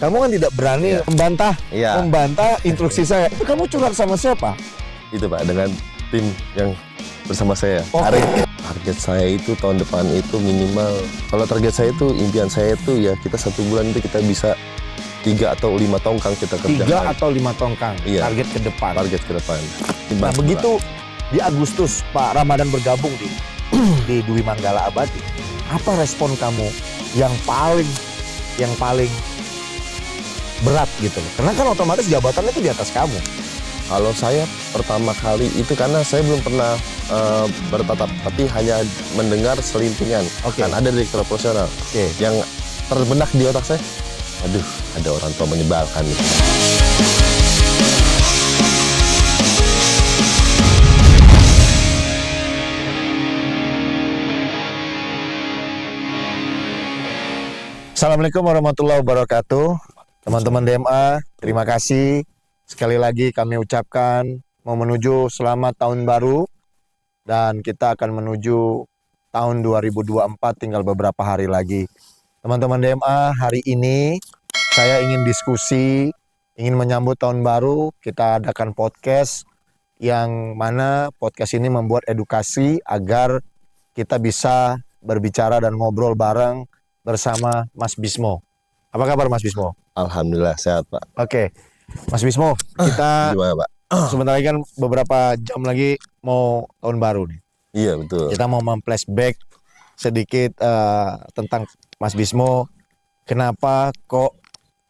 Kamu kan tidak berani membantah instruksi saya. Kamu curhat sama siapa? Itu Pak, dengan tim yang bersama saya. Target saya itu tahun depan itu minimal, kalau target saya itu, impian saya itu ya kita 1 bulan itu kita bisa 3 atau 5 tongkang kita kerjakan. 3 atau 5 tongkang, target ke depan. Target ke depan. Nah begitu di Agustus Pak Ramadan bergabung di Dwi Manggala Abadi, apa respon kamu yang paling berat gitu loh? Karena kan otomatis jabatannya itu di atas kamu. Kalau saya pertama kali itu karena saya belum pernah bertatap, tapi hanya mendengar selintingan. Kan ada direktur operasional yang terbenak di otak saya. Aduh, ada orang tua menyebalkan. Assalamualaikum warahmatullahi wabarakatuh. Teman-teman DMA, terima kasih. Sekali lagi kami ucapkan mau menuju selamat tahun baru. Dan kita akan menuju tahun 2024 tinggal beberapa hari lagi. Teman-teman DMA, hari ini saya ingin diskusi, ingin menyambut tahun baru. Kita adakan podcast yang mana podcast ini membuat edukasi agar kita bisa berbicara dan ngobrol bareng bersama Mas Bismo. Apa kabar Mas Bismo? Alhamdulillah sehat Pak. Oke, Mas Bismo, kita gimana Pak? Sebentar lagi kan beberapa jam lagi mau tahun baru nih. Iya betul. Kita mau flashback sedikit tentang Mas Bismo. Kenapa kok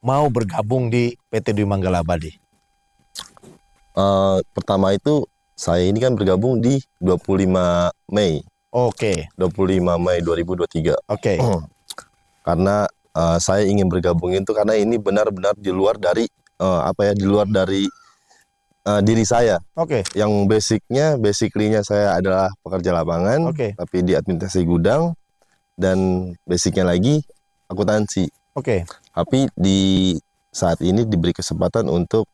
mau bergabung di PT Dwi Manggala Abadi? Pertama itu saya ini kan bergabung di 25 Mei. Oke. 25 Mei 2023. Oke. Karena saya ingin bergabung itu karena ini benar-benar di luar dari di luar dari diri saya. Oke. Yang basically-nya saya adalah pekerja lapangan, tapi di administrasi gudang, dan basicnya lagi akuntansi. Oke. Tapi di saat ini diberi kesempatan untuk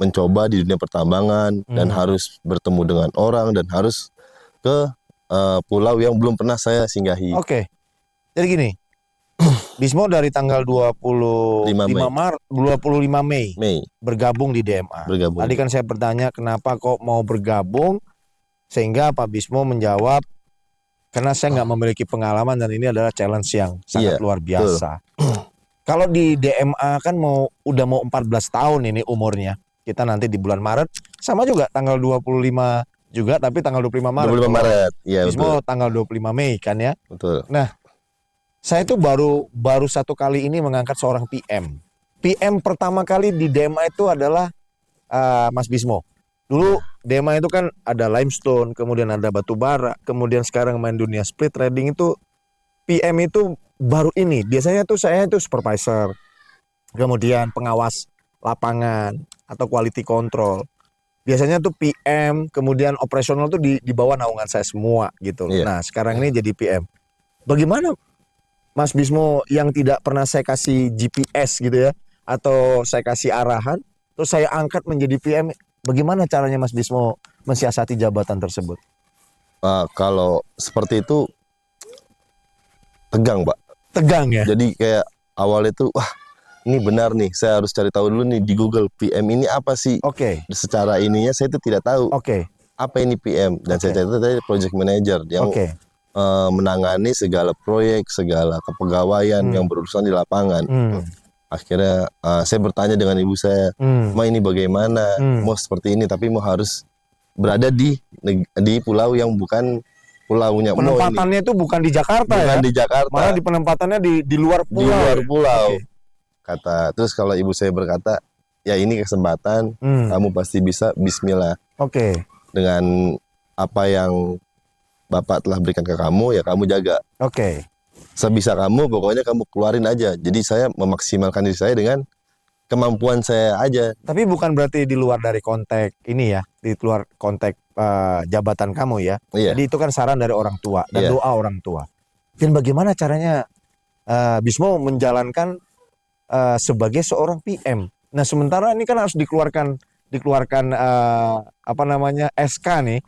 mencoba di dunia pertambangan dan harus bertemu dengan orang dan harus ke pulau yang belum pernah saya singgahi. Oke. Jadi gini, Bismo dari tanggal 25 Mei bergabung di DMA. Tadi kan saya bertanya kenapa kok mau bergabung, sehingga Pak Bismo menjawab karena saya nggak memiliki pengalaman dan ini adalah challenge yang sangat luar biasa. Kalau di DMA kan udah mau 14 tahun ini umurnya. Kita nanti di bulan Maret sama juga tanggal 25 juga, tapi tanggal 25 Maret. 25 Maret. Iya, Bismo tanggal 25 Mei kan ya. Betul. Nah, saya itu baru 1 kali ini mengangkat seorang PM. PM pertama kali di DMA itu adalah Mas Bismo. Dulu DMA itu kan ada limestone, kemudian ada batu bara, kemudian sekarang main dunia split trading itu PM itu baru ini. Biasanya tuh saya itu supervisor, kemudian pengawas lapangan atau quality control. Biasanya tuh PM, kemudian operasional tuh di bawah naungan saya semua gitu. Nah sekarang ini jadi PM. Bagaimana Mas Bismo yang tidak pernah saya kasih GPS gitu ya, atau saya kasih arahan, terus saya angkat menjadi PM, bagaimana caranya Mas Bismo mensiasati jabatan tersebut? Kalau seperti itu tegang Pak. Tegang ya? Jadi kayak awal itu, wah ini benar nih, saya harus cari tahu dulu nih di Google PM ini apa sih? Secara ininya saya itu tidak tahu. Apa ini PM? Dan saya cari tadi project manager yang menangani segala proyek, segala kepegawaian yang berurusan di lapangan. Akhirnya saya bertanya dengan ibu saya, Ma ini bagaimana? Mau seperti ini, tapi mau harus berada di pulau yang bukan pulaunya. Penempatannya itu bukan di Jakarta bukan di Jakarta. Malah penempatannya di luar pulau. Di luar pulau. Terus kalau ibu saya berkata, ya ini kesempatan, kamu pasti bisa, bismillah. Dengan apa yang Bapak telah berikan ke kamu, ya kamu jaga. Sebisa kamu, pokoknya kamu keluarin aja. Jadi saya memaksimalkan diri saya dengan kemampuan saya aja. Tapi bukan berarti di luar dari konteks ini ya, di luar konteks jabatan kamu ya. Jadi itu kan saran dari orang tua dan doa orang tua. Dan bagaimana caranya Bismo menjalankan sebagai seorang PM? Nah sementara ini kan harus dikeluarkan SK nih.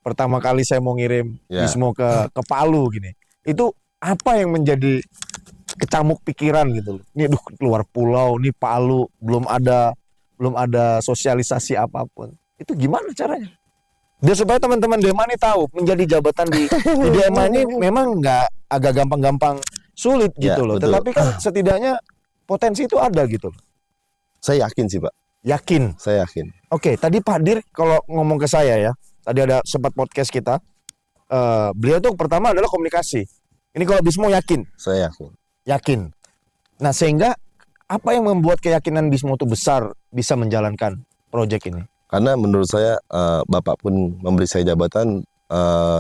Pertama kali saya mau ngirim Bismo ke Palu gini. Itu apa yang menjadi kecamuk pikiran gitu loh. Ini keluar pulau, nih Palu, belum ada sosialisasi apapun. Itu gimana caranya? Biar supaya teman-teman DEMA ini tahu menjadi jabatan di DEMA ini memang nggak agak gampang-gampang sulit gitu loh. Betul. Tetapi kan setidaknya potensi itu ada gitu. Saya yakin sih Pak. Yakin? Saya yakin. Oke, tadi Pak Dir kalau ngomong ke saya ya, tadi ada sempat podcast kita, beliau tuh pertama adalah komunikasi. Ini kalau Bismo yakin? Saya yakin. Yakin. Nah sehingga apa yang membuat keyakinan Bismo itu besar bisa menjalankan proyek ini? Karena menurut saya Bapak pun memberi saya jabatan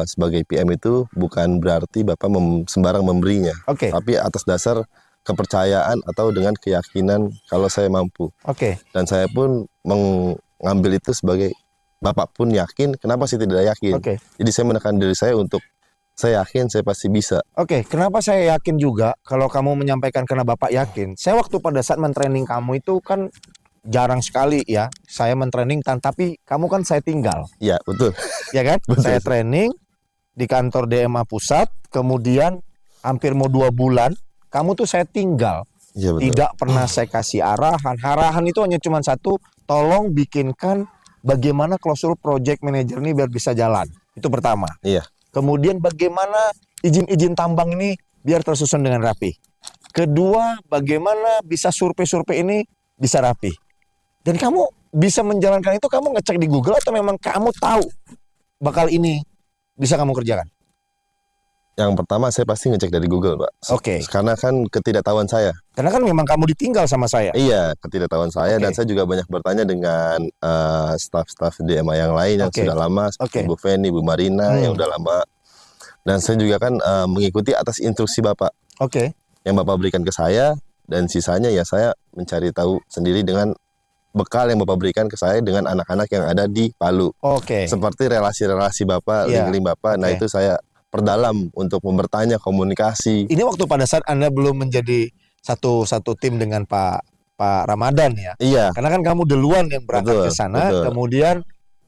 sebagai PM itu bukan berarti Bapak sembarang memberinya. Oke. Tapi atas dasar kepercayaan atau dengan keyakinan kalau saya mampu. Oke. Dan saya pun mengambil itu sebagai Bapak pun yakin, kenapa sih tidak yakin? Oke. Jadi saya menekan diri saya untuk saya yakin saya pasti bisa. Oke, kenapa saya yakin juga kalau kamu menyampaikan karena Bapak yakin. Saya waktu pada saat mentraining kamu itu kan jarang sekali ya. Saya mentraining tapi kamu kan saya tinggal. Iya, betul. Ya kan? Betul. Saya training di kantor DMA pusat, kemudian hampir mau 2 bulan, kamu tuh saya tinggal. Iya, betul. Tidak pernah saya kasih arahan. Arahan itu hanya cuma satu, tolong bikinkan bagaimana klausul project manager ini biar bisa jalan. Itu pertama. Iya. Kemudian bagaimana izin-izin tambang ini biar tersusun dengan rapi. Kedua, bagaimana bisa survei-survei ini bisa rapi. Dan kamu bisa menjalankan itu, kamu ngecek di Google atau memang kamu tahu bakal ini bisa kamu kerjakan? Yang pertama saya pasti ngecek dari Google, Pak. Oke. Karena kan ketidaktahuan saya. Karena kan memang kamu ditinggal sama saya. Iya, ketidaktahuan saya. Oke. Dan saya juga banyak bertanya dengan staf-staf DMA yang lain yang Oke. sudah lama, seperti Oke. Bu Feni, Bu Marina yang udah lama. Dan saya juga kan mengikuti atas instruksi Bapak Oke. yang Bapak berikan ke saya, dan sisanya ya saya mencari tahu sendiri dengan bekal yang Bapak berikan ke saya dengan anak-anak yang ada di Palu. Oke. Seperti relasi-relasi Bapak, Iya. link-link Bapak. Nah, Oke. itu saya perdalam untuk bertanya, komunikasi. Ini waktu pada saat Anda belum menjadi satu tim dengan Pak Ramadan ya. Iya, Karena kan kamu duluan yang berangkat Betul, ke sana, betul. kemudian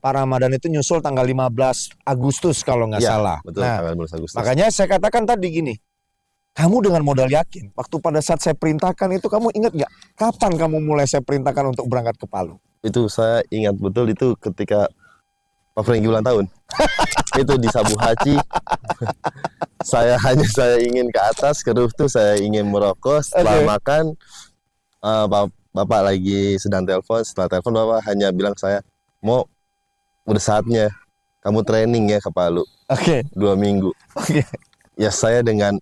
Pak Ramadan itu nyusul tanggal 15 Agustus kalau nggak iya, salah. betul. Nah, Tanggal 12 Agustus. makanya saya katakan tadi gini, kamu dengan modal yakin, waktu pada saat saya perintahkan itu kamu ingat nggak? Kapan kamu mulai saya perintahkan untuk berangkat ke Palu? Itu saya ingat betul, itu ketika Pak Franky ulang tahun. Itu di Sabu Haji. saya ingin ke atas, ke rooftop, saya ingin merokok. Setelah Oke. makan, Bapak lagi sedang telepon. Setelah telepon Bapak hanya bilang saya, mau udah saatnya kamu training ya ke Palu Oke. 2 minggu. Oke. Ya saya dengan,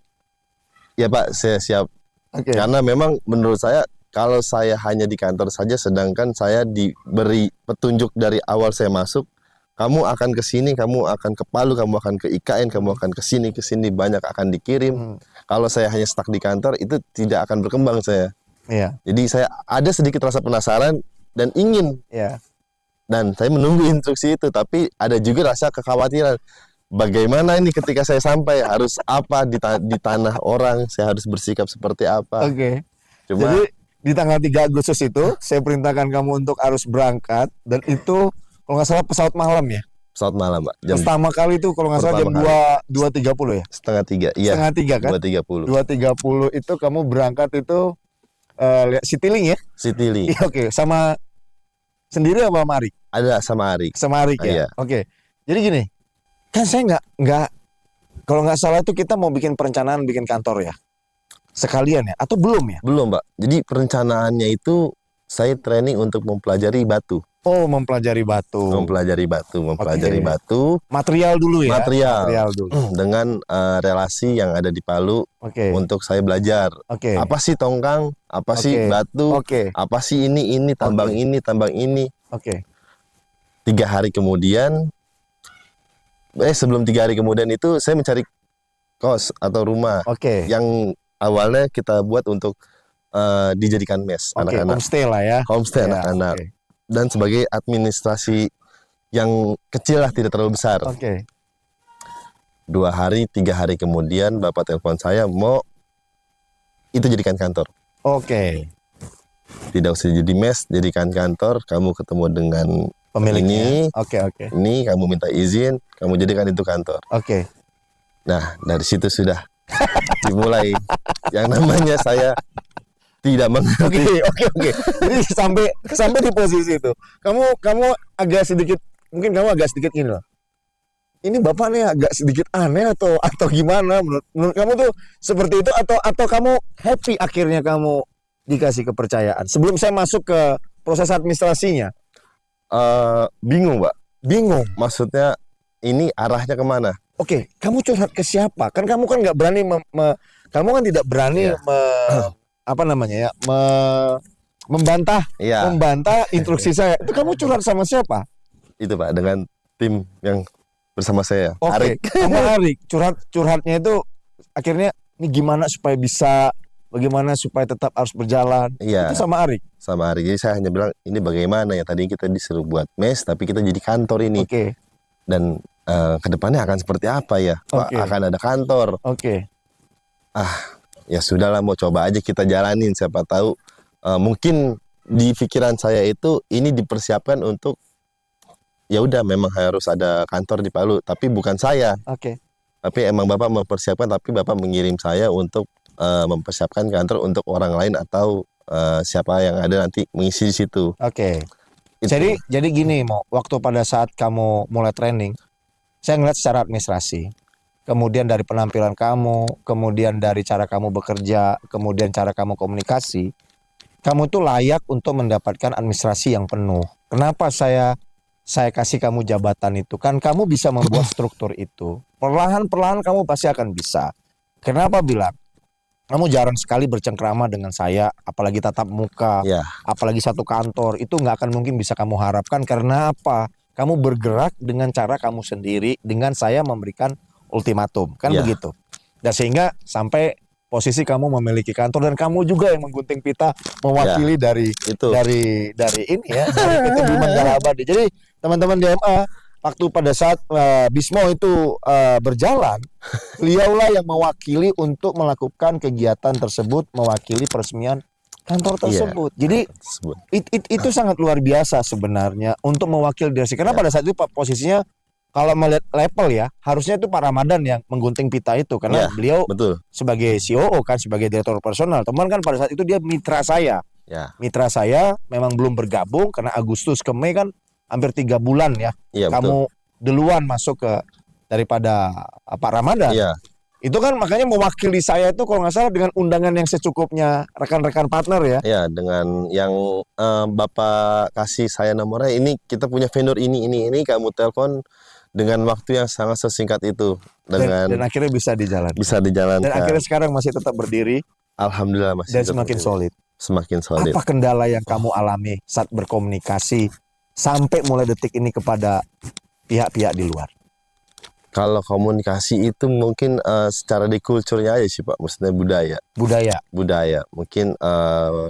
ya Pak saya siap. Oke. Karena memang menurut saya kalau saya hanya di kantor saja, sedangkan saya diberi petunjuk dari awal saya masuk, kamu akan ke sini, kamu akan ke Palu, kamu akan ke IKN, kamu akan ke sini, banyak akan dikirim. Kalau saya hanya stuck di kantor, itu tidak akan berkembang saya. Iya. Jadi saya ada sedikit rasa penasaran dan ingin. Iya. Dan saya menunggu instruksi itu, tapi ada juga rasa kekhawatiran. Bagaimana ini ketika saya sampai, harus apa di tanah orang, saya harus bersikap seperti apa. Oke. Cuma Jadi di tanggal 3 Agustus itu saya perintahkan kamu untuk harus berangkat, dan itu kalau nggak salah pesawat malam ya. pesawat malam, Pak. Jam Pertama kali itu kalau nggak salah jam Pertama 2.30 ya. setengah 3. Iya. Setengah 3 kan. 2.30. 2.30 itu kamu berangkat itu lihat Citylink ya. Citylink. Iya, oke. Sama sendiri apa sama Arik? Ada sama Arik. Sama Arik ya. Iya. Oke. Jadi gini, kan saya nggak kalau nggak salah itu kita mau bikin perencanaan bikin kantor ya. Sekalian ya atau belum ya? Belum, Pak. Jadi perencanaannya itu saya training untuk mempelajari batu. Oh, mempelajari batu. Mempelajari Oke. batu Material dulu ya. Material. dulu. dengan relasi yang ada di Palu Oke. untuk saya belajar. Oke. Apa sih tongkang? Apa sih Oke. batu? Oke. Apa sih ini tambang Oke. ini, tambang ini. Oke. 3 hari kemudian, sebelum 3 hari kemudian itu saya mencari kos atau rumah Oke. yang awalnya kita buat untuk dijadikan mes Oke, anak-anak. homestay lah ya. Homestay Ya, anak-anak. oke. Dan sebagai administrasi yang kecil lah, tidak terlalu besar. Oke. 2 hari, 3 hari kemudian Bapak telepon saya, mau itu jadikan kantor. Oke. Tidak usah jadi mes, jadikan kantor. Kamu ketemu dengan Pemiliknya. Oke. ini, kamu minta izin, kamu jadikan itu kantor. Oke. Nah, dari situ sudah dimulai yang namanya saya tidak mengerti. Oke. Jadi sampai di posisi itu, kamu agak sedikit, mungkin kamu agak sedikit ini loh. Ini bapak nih agak sedikit aneh atau gimana menurut kamu tuh seperti itu, atau kamu happy akhirnya kamu dikasih kepercayaan? Sebelum saya masuk ke proses administrasinya. Bingung, Pak. Bingung. Maksudnya ini arahnya kemana? Oke, kamu curhat ke siapa? Kan kamu kan nggak berani, kamu kan tidak berani membantah instruksi saya. Itu kamu curhat sama siapa? Itu Pak, dengan tim yang bersama saya. Oke, sama Arik. Curhatnya itu akhirnya ini gimana supaya bisa, bagaimana supaya tetap harus berjalan. Iya. Itu sama Arik. Sama Arik. Jadi saya hanya bilang ini bagaimana ya, tadi kita disuruh buat mes tapi kita jadi kantor ini. Oke. Dan kedepannya akan seperti apa ya? Oke. Akan ada kantor. Oke. Ya sudahlah, mau coba aja kita jalanin, siapa tahu mungkin di pikiran saya itu ini dipersiapkan untuk ya udah memang harus ada kantor di Palu, tapi bukan saya. Oke. Tapi emang Bapak mempersiapkan, tapi Bapak mengirim saya untuk mempersiapkan kantor untuk orang lain atau siapa yang ada nanti mengisi di situ. Oke. Jadi gini, waktu pada saat kamu mulai training, saya ngeliat secara administrasi, kemudian dari penampilan kamu, kemudian dari cara kamu bekerja, kemudian cara kamu komunikasi, kamu tuh layak untuk mendapatkan administrasi yang penuh. Kenapa saya kasih kamu jabatan itu? Kan kamu bisa membuat struktur itu. Perlahan-perlahan kamu pasti akan bisa. Kenapa bilang? Kamu jarang sekali bercengkrama dengan saya, apalagi tatap muka, apalagi satu kantor. Itu nggak akan mungkin bisa kamu harapkan. Karena apa? Kamu bergerak dengan cara kamu sendiri, dengan saya memberikan ultimatum, kan begitu. Dan sehingga sampai posisi kamu memiliki kantor, dan kamu juga yang menggunting pita mewakili dari ini ya, dari PT Bima Manggala Abadi. Jadi teman-teman DMA, waktu pada saat Bismo itu berjalan, beliaulah yang mewakili untuk melakukan kegiatan tersebut, mewakili peresmian kantor tersebut. Jadi itu sangat luar biasa sebenarnya untuk mewakili direksi. Karena pada saat itu posisinya, kalau melihat level ya, harusnya itu Pak Ramadan yang menggunting pita itu, karena beliau sebagai COO kan, sebagai direktur operasional. Teman kan pada saat itu dia mitra saya. Mitra saya memang belum bergabung karena Agustus ke Mei kan hampir 3 bulan ya. Kamu duluan masuk ke daripada Pak Ramadan. Itu kan makanya mewakili saya itu kalau nggak salah dengan undangan yang secukupnya, rekan-rekan partner ya. Ya, dengan yang Bapak kasih saya nomornya, ini kita punya vendor ini, kamu telepon dengan waktu yang sangat sesingkat itu, dan akhirnya bisa dijalankan. Dan akhirnya sekarang masih tetap berdiri. Alhamdulillah masih. Dan semakin solid. Semakin solid. Apa kendala yang kamu alami saat berkomunikasi sampai mulai detik ini kepada pihak-pihak di luar? Kalau komunikasi itu mungkin secara di kulturnya aja sih Pak, maksudnya budaya. Mungkin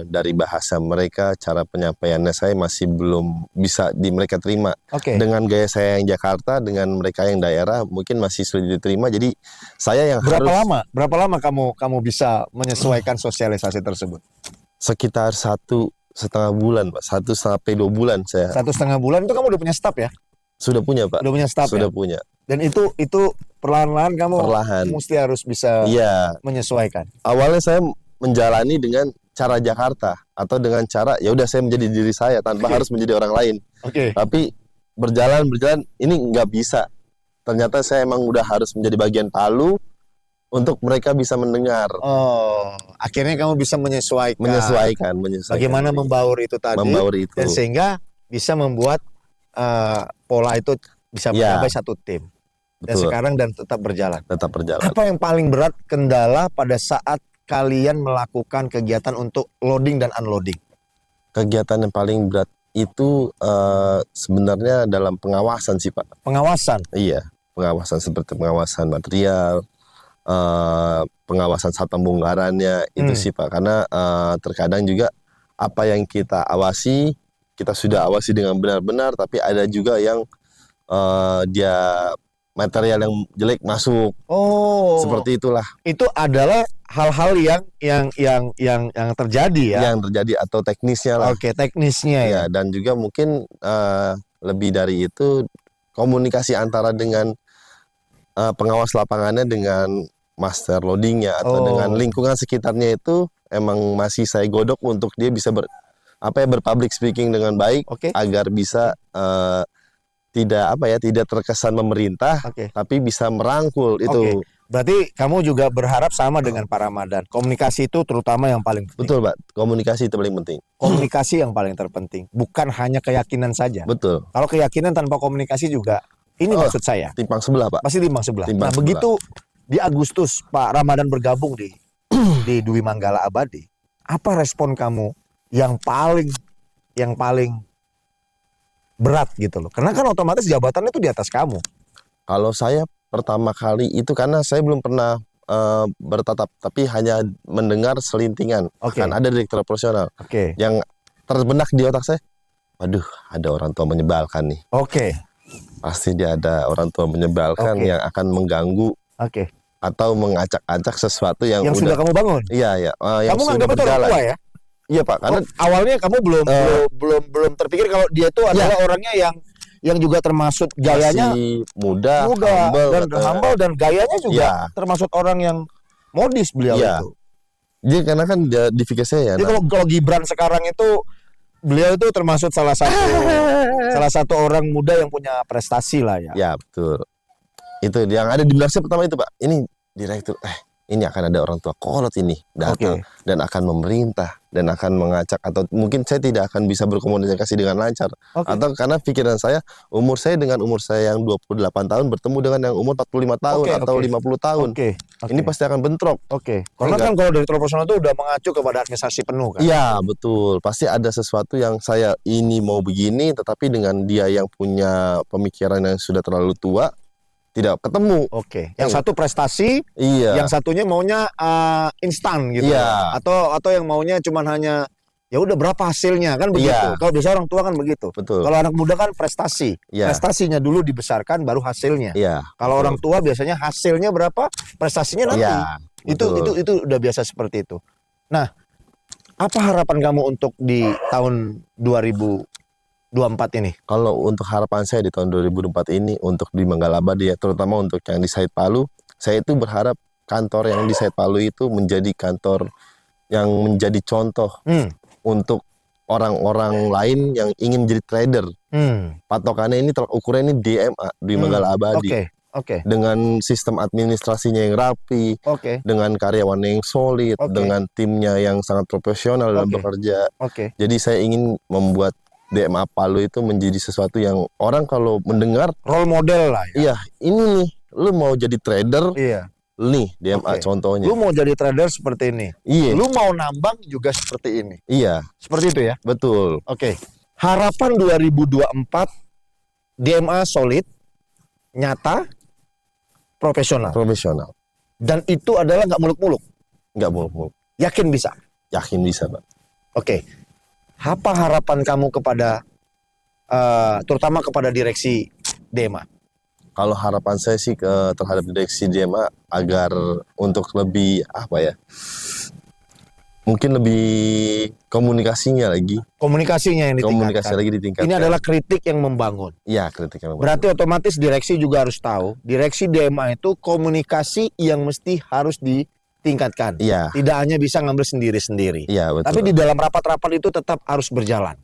dari bahasa mereka, cara penyampaiannya saya masih belum bisa mereka terima. Dengan gaya saya yang Jakarta, dengan mereka yang daerah mungkin masih sulit diterima. Jadi saya yang Berapa lama kamu bisa menyesuaikan sosialisasi tersebut? Sekitar 1,5 bulan Pak, 1 sampai 2 bulan saya. 1,5 bulan itu kamu udah punya staff ya? Sudah punya Pak. Udah punya staff. Sudah punya. Dan itu perlahan-lahan kamu mesti harus bisa menyesuaikan. Awalnya saya menjalani dengan cara Jakarta, atau dengan cara ya udah saya menjadi diri saya tanpa harus menjadi orang lain. Tapi berjalan ini nggak bisa. Ternyata saya emang udah harus menjadi bagian Palu untuk mereka bisa mendengar. Akhirnya kamu bisa menyesuaikan. Bagaimana membaur itu tadi. Dan sehingga bisa membuat pola itu bisa mencapai satu tim. Dan sekarang tetap berjalan. Apa yang paling berat kendala pada saat kalian melakukan kegiatan untuk loading dan unloading? Kegiatan yang paling berat itu sebenarnya dalam pengawasan sih Pak. Pengawasan? Iya, pengawasan seperti pengawasan material, pengawasan saat pembongkarannya itu sih Pak. Karena terkadang juga apa yang kita awasi, kita sudah awasi dengan benar-benar, tapi ada juga yang dia material yang jelek masuk. Seperti itulah. Itu adalah hal-hal yang terjadi ya. Yang terjadi atau teknisnya lah. Teknisnya ya. Dan juga mungkin lebih dari itu komunikasi antara dengan pengawas lapangannya dengan master loadingnya atau dengan lingkungan sekitarnya itu emang masih saya godok untuk dia bisa berpublic speaking dengan baik, agar bisa tidak terkesan memerintah, tapi bisa merangkul itu. Berarti kamu juga berharap sama dengan Pak Ramadan. Komunikasi itu terutama yang paling penting. Betul, Pak. Komunikasi itu paling penting. Komunikasi yang paling terpenting, bukan hanya keyakinan saja. Betul. Kalau keyakinan tanpa komunikasi juga, ini maksud saya. Timpang sebelah, Pak. Pasti timpang sebelah. Begitu di Agustus Pak Ramadan bergabung di Dwi Manggala Abadi, apa respon kamu yang paling berat gitu loh? Karena kan otomatis jabatannya itu di atas kamu. Kalau saya pertama kali itu karena saya belum pernah bertatap, tapi hanya mendengar selintingan. Kan ada direktur operasional yang terbenak di otak saya. Waduh, ada orang tua menyebalkan nih. Pasti dia ada orang tua menyebalkan yang akan mengganggu atau mengacak-acak sesuatu yang sudah kamu bangun. Iya. Kamu nganggap itu orang tua ya? Iya, Pak. Karena awalnya kamu belum terpikir kalau dia itu adalah orangnya yang juga termasuk gayanya masih muda humble dan gayanya juga termasuk orang yang modis beliau itu. Jadi karena kan dia di fikir saya. Jadi kalau Gibran sekarang itu beliau itu termasuk salah satu orang muda yang punya prestasi lah ya. Ya, betul. Itu yang ada di belakang pertama itu, Pak. Ini direktur ini akan ada orang tua kolot ini datang dan akan memerintah dan akan mengacak, atau mungkin saya tidak akan bisa berkomunikasi dengan lancar. Atau karena pikiran saya, umur saya dengan umur saya yang 28 tahun bertemu dengan yang umur 45 tahun atau 50 tahun. Ini pasti akan bentrok. Karena kan kalau dari profesional itu udah mengacu kepada administrasi penuh kan. Iya, betul. Pasti ada sesuatu yang saya ini mau begini, tetapi dengan dia yang punya pemikiran yang sudah terlalu tua, tidak ketemu. Yang satu prestasi, yang satunya maunya instan gitu. Atau yang maunya cuman hanya ya udah berapa hasilnya kan begitu. Kalau biasa orang tua kan begitu. Kalau anak muda kan prestasi. Prestasinya dulu dibesarkan baru hasilnya. Kalau orang tua biasanya hasilnya berapa, prestasinya nanti. Itu udah biasa seperti itu. Nah, apa harapan kamu untuk di tahun 2024 ini? Kalau untuk harapan saya di tahun 2024 ini untuk di Manggala Abadi ya, terutama untuk yang di Said Palu, saya itu berharap kantor yang di Said Palu itu menjadi kantor yang menjadi contoh untuk orang-orang lain yang ingin menjadi trader. Patokannya ini ukurannya ini DMA di Manggala Abadi. Dengan sistem administrasinya yang rapi, dengan karyawan yang solid, dengan timnya yang sangat profesional dalam bekerja. Jadi saya ingin membuat DMA Palu itu menjadi sesuatu yang orang kalau mendengar role model lah ya. Iya, ini nih, lu mau jadi trader, nih DMA contohnya. Lu mau jadi trader seperti ini. Lu mau nambang juga seperti ini. Seperti itu ya. Betul. Harapan 2024 DMA solid, nyata, profesional. Dan itu adalah nggak muluk-muluk. Nggak muluk-muluk. Yakin bisa. Yakin bisa, Pak. Apa harapan kamu kepada terutama kepada direksi DMA? Kalau harapan saya sih terhadap direksi DMA agar untuk lebih mungkin lebih komunikasinya lagi. Komunikasinya yang ditingkatkan. Komunikasi lagi ditingkatkan. Ini adalah kritik yang membangun. Iya, kritik yang membangun. Berarti otomatis direksi juga harus tahu, direksi DMA itu komunikasi yang mesti harus ditingkatkan. Tidak hanya bisa ngambil sendiri-sendiri. Betul. Tapi di dalam rapat-rapat itu tetap harus berjalan.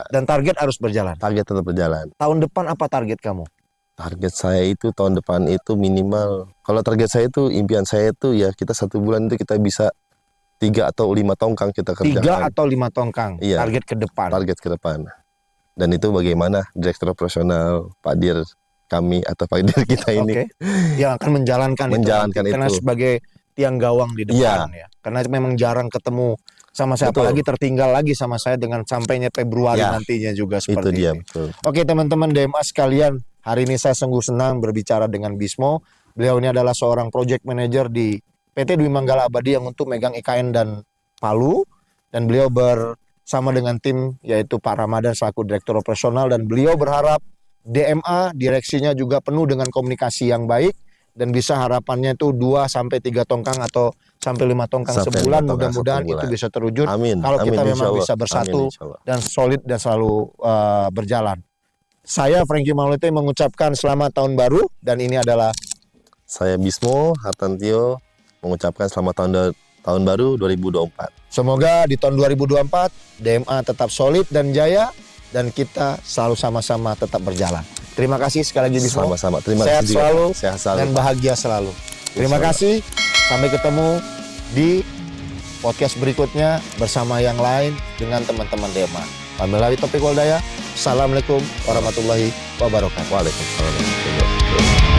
Dan target harus berjalan. Target tetap berjalan. Tahun depan apa target kamu? Target saya itu tahun depan itu minimal. Kalau target saya itu, impian saya itu ya kita 1 bulan itu kita bisa 3 atau 5 tongkang kita kerjakan. 3 atau 5 tongkang. Target ke depan. Target ke depan. Dan itu bagaimana direktur operasional Pak Dir kami atau Pak Dir kita ini yang akan menjalankan itu. Karena sebagai tiang gawang di depan ya. Karena memang jarang ketemu sama saya, apalagi tertinggal lagi sama saya dengan sampainya Februari nantinya juga seperti itu dia, ini. Oke teman-teman DMA sekalian, hari ini saya sungguh senang berbicara dengan Bismo. Beliau ini adalah seorang project manager di PT Dwi Manggala Abadi yang untuk megang IKN dan Palu, dan beliau bersama dengan tim yaitu Pak Ramadan selaku direktur operasional, dan beliau berharap DMA direksinya juga penuh dengan komunikasi yang baik dan bisa harapannya itu 2-3 tongkang atau sampai 5 tongkang sebulan. Mudah-mudahan itu bisa terwujud. Kalau kita memang bisa bersatu dan solid dan selalu berjalan. Saya Frankie Maulite mengucapkan selamat tahun baru, dan ini adalah saya Bismo Hartantio mengucapkan selamat tahun baru 2024. Semoga di tahun 2024 DMA tetap solid dan jaya dan kita selalu sama-sama tetap berjalan. Terima kasih sekali lagi Bismo. Sama-sama. Terima Sehat kasih selalu, Sehat selalu dan bahagia selalu. Terima kasih. Sampai ketemu di podcast berikutnya bersama yang lain dengan teman-teman DMA. Wabillahi taufiq wal hidayah. Assalamualaikum warahmatullahi wabarakatuh. Waalaikumsalam warahmatullahi wabarakatuh.